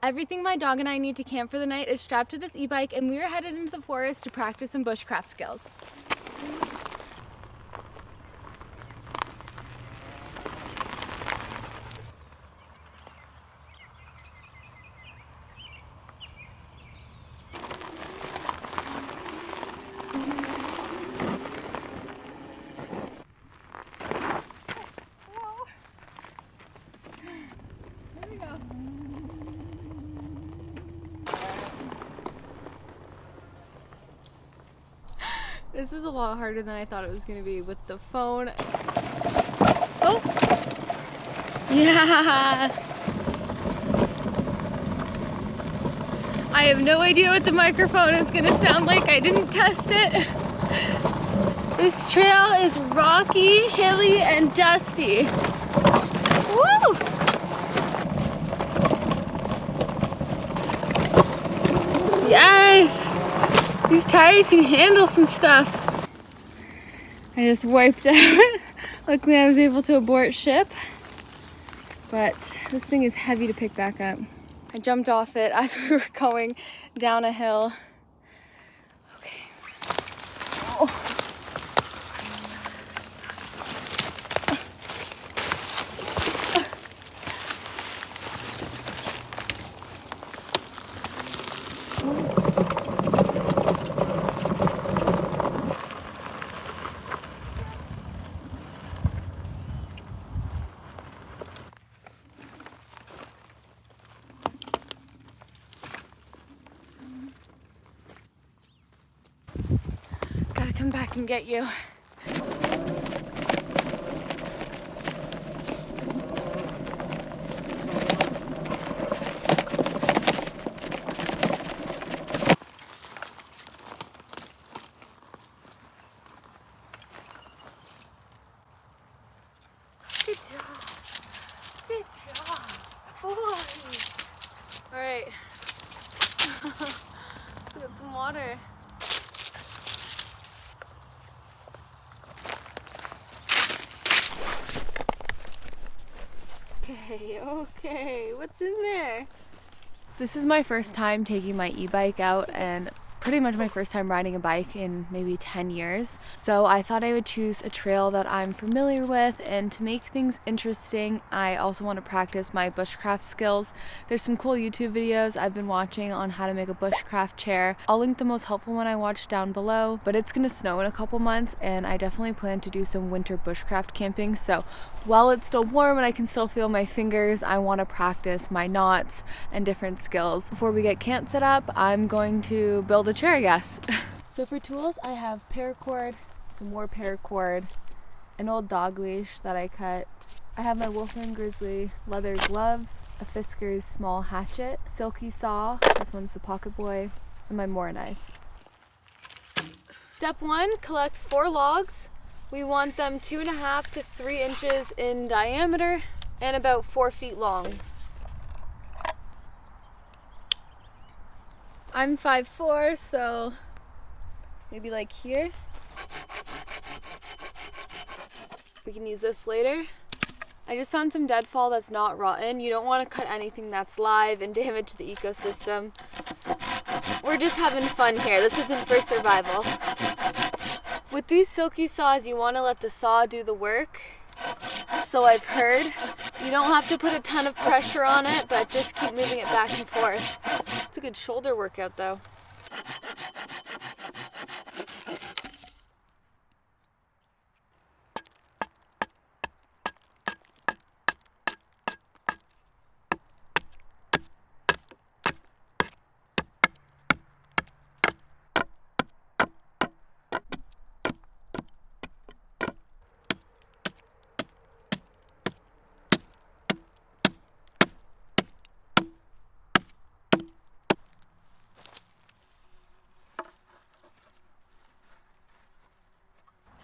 Everything my dog and I need to camp for the night is strapped to this e-bike, and we are headed into the forest to practice some bushcraft skills. This is a lot harder than I thought it was going to be with the phone. Oh! Yeah! I have no idea what the microphone is going to sound like. I didn't test it. This trail is rocky, hilly, and dusty. Woo! Yes! These tires can handle some stuff. I just wiped out. Luckily I was able to abort ship, but this thing is heavy to pick back up. I jumped off it as we were going down a hill. Okay. Oh. Gotta come back and get you. Good job. Good job. Boy. All right. Let's get some water. Okay, what's in there? This is my first time taking my e-bike out, and pretty much my first time riding a bike in maybe 10 years. So I thought I would choose a trail that I'm familiar with, and to make things interesting, I also want to practice my bushcraft skills. There's some cool YouTube videos I've been watching on how to make a bushcraft chair. I'll link the most helpful one I watched down below, but it's gonna snow in a couple months, and I definitely plan to do some winter bushcraft camping. So while it's still warm and I can still feel my fingers, I want to practice my knots and different skills. Before we get camp set up, I'm going to build a chair, I guess. So for tools, I have paracord, some more paracord, an old dog leash that I cut. I have my Wolfman Grizzly leather gloves, a Fisker's small hatchet, silky saw, this one's the pocket boy, and my Mora knife. Step 1, collect 4 logs. We want them 2.5 to 3 inches in diameter and about 4 feet long. I'm 5'4", so maybe like here. We can use this later. I just found some deadfall that's not rotten. You don't want to cut anything that's live and damage the ecosystem. We're just having fun here. This isn't for survival. With these silky saws, you want to let the saw do the work. So I've heard. You don't have to put a ton of pressure on it, but just keep moving it back and forth. It's a good shoulder workout though.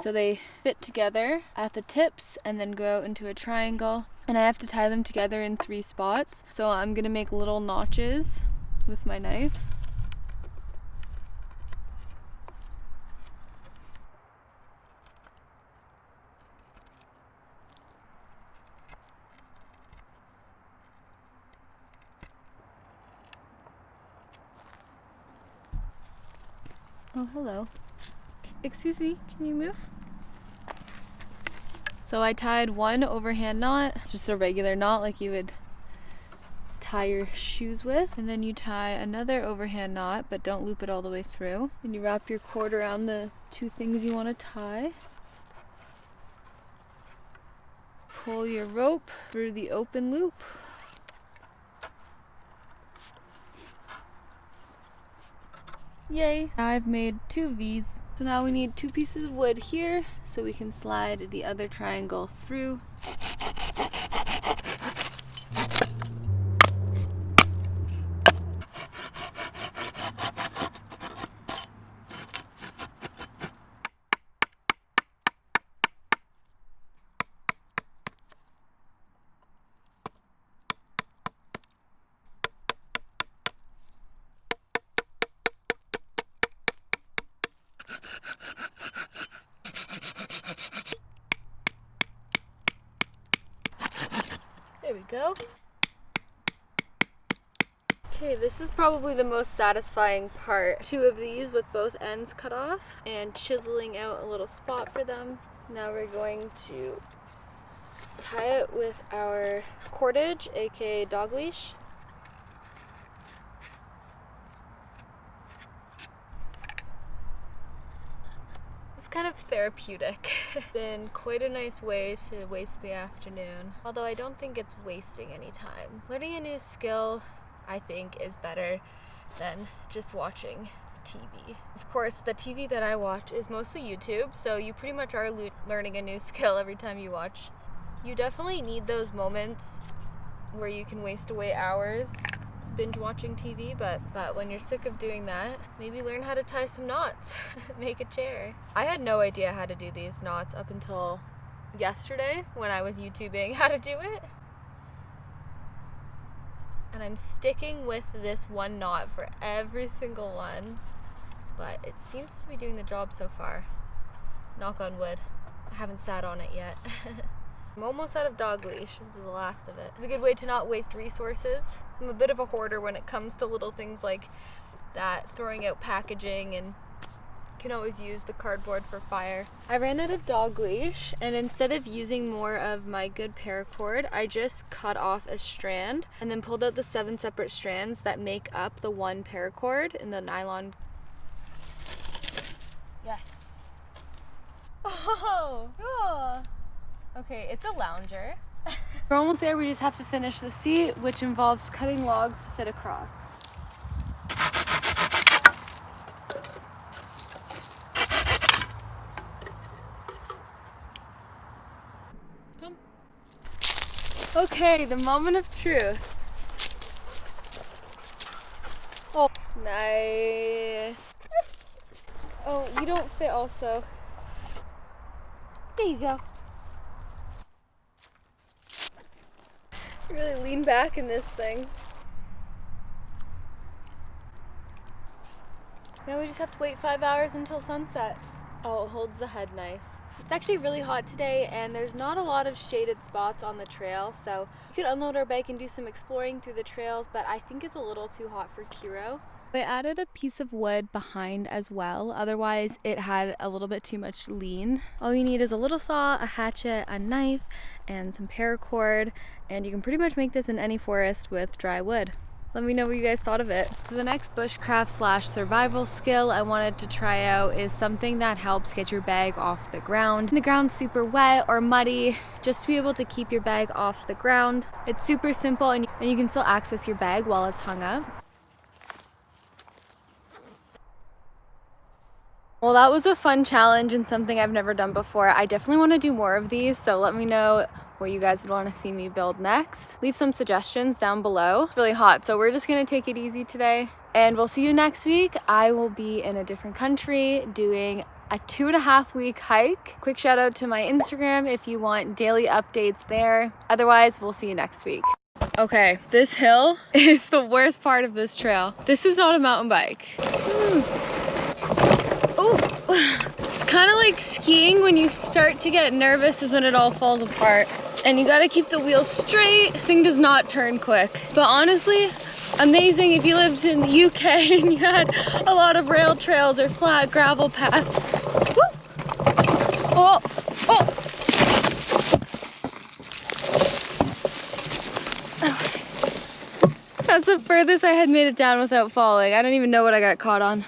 So they fit together at the tips and then go into a triangle. And I have to tie them together in 3 spots. So I'm gonna make little notches with my knife. Oh, hello. Excuse me, can you move? So I tied one overhand knot. It's just a regular knot like you would tie your shoes with. And then you tie another overhand knot, but don't loop it all the way through. And you wrap your cord around the two things you want to tie. Pull your rope through the open loop. Yay! Now I've made two of these. So now we need two pieces of wood here so we can slide the other triangle through. There we go. Okay, this is probably the most satisfying part. Two of these with both ends cut off and chiseling out a little spot for them. Now we're going to tie it with our cordage, aka dog leash. Kind of therapeutic. Been quite a nice way to waste the afternoon, although I don't think it's wasting any time. Learning a new skill, I think, is better than just watching TV. Of course, the TV that I watch is mostly YouTube, so you pretty much are learning a new skill every time you watch. You definitely need those moments where you can waste away hours binge watching TV, but when you're sick of doing that, maybe learn how to tie some knots. Make a chair. I had no idea how to do these knots up until yesterday when I was YouTubing how to do it. And I'm sticking with this one knot for every single one, but it seems to be doing the job so far. Knock on wood. I haven't sat on it yet. I'm almost out of dog leash. This is the last of it. It's a good way to not waste resources. I'm a bit of a hoarder when it comes to little things like that, throwing out packaging, and can always use the cardboard for fire. I ran out of dog leash, and instead of using more of my good paracord, I just cut off a strand and then pulled out the 7 separate strands that make up the one paracord in the nylon. Yes. Oh, cool. Okay, it's a lounger. We're almost there. We just have to finish the seat, which involves cutting logs to fit across. Come. Okay, the moment of truth. Oh, nice. Oh, you don't fit also. There you go. Really lean back in this thing. Now we just have to wait 5 hours until sunset. Oh, it holds the head nice. It's actually really hot today and there's not a lot of shaded spots on the trail, so we could unload our bike and do some exploring through the trails, but I think it's a little too hot for Kiro. I added a piece of wood behind as well, otherwise it had a little bit too much lean. All you need is a little saw, a hatchet, a knife, and some paracord, and you can pretty much make this in any forest with dry wood. Let me know what you guys thought of it. So the next bushcraft / survival skill I wanted to try out is something that helps get your bag off the ground. When the ground's super wet or muddy, just to be able to keep your bag off the ground. It's super simple and you can still access your bag while it's hung up. Well, that was a fun challenge and something I've never done before. I definitely want to do more of these, so let me know what you guys would want to see me build next. Leave some suggestions down below. It's really hot, so we're just going to take it easy today. And we'll see you next week. I will be in a different country doing a 2.5 week hike. Quick shout out to my Instagram if you want daily updates there. Otherwise, we'll see you next week. Okay, this hill is the worst part of this trail. This is not a mountain bike. Oh, it's kind of like skiing. When you start to get nervous is when it all falls apart. And you gotta keep the wheels straight. This thing does not turn quick. But honestly, amazing if you lived in the UK and you had a lot of rail trails or flat gravel paths. Woo! Oh, oh. That's the furthest I had made it down without falling. I don't even know what I got caught on.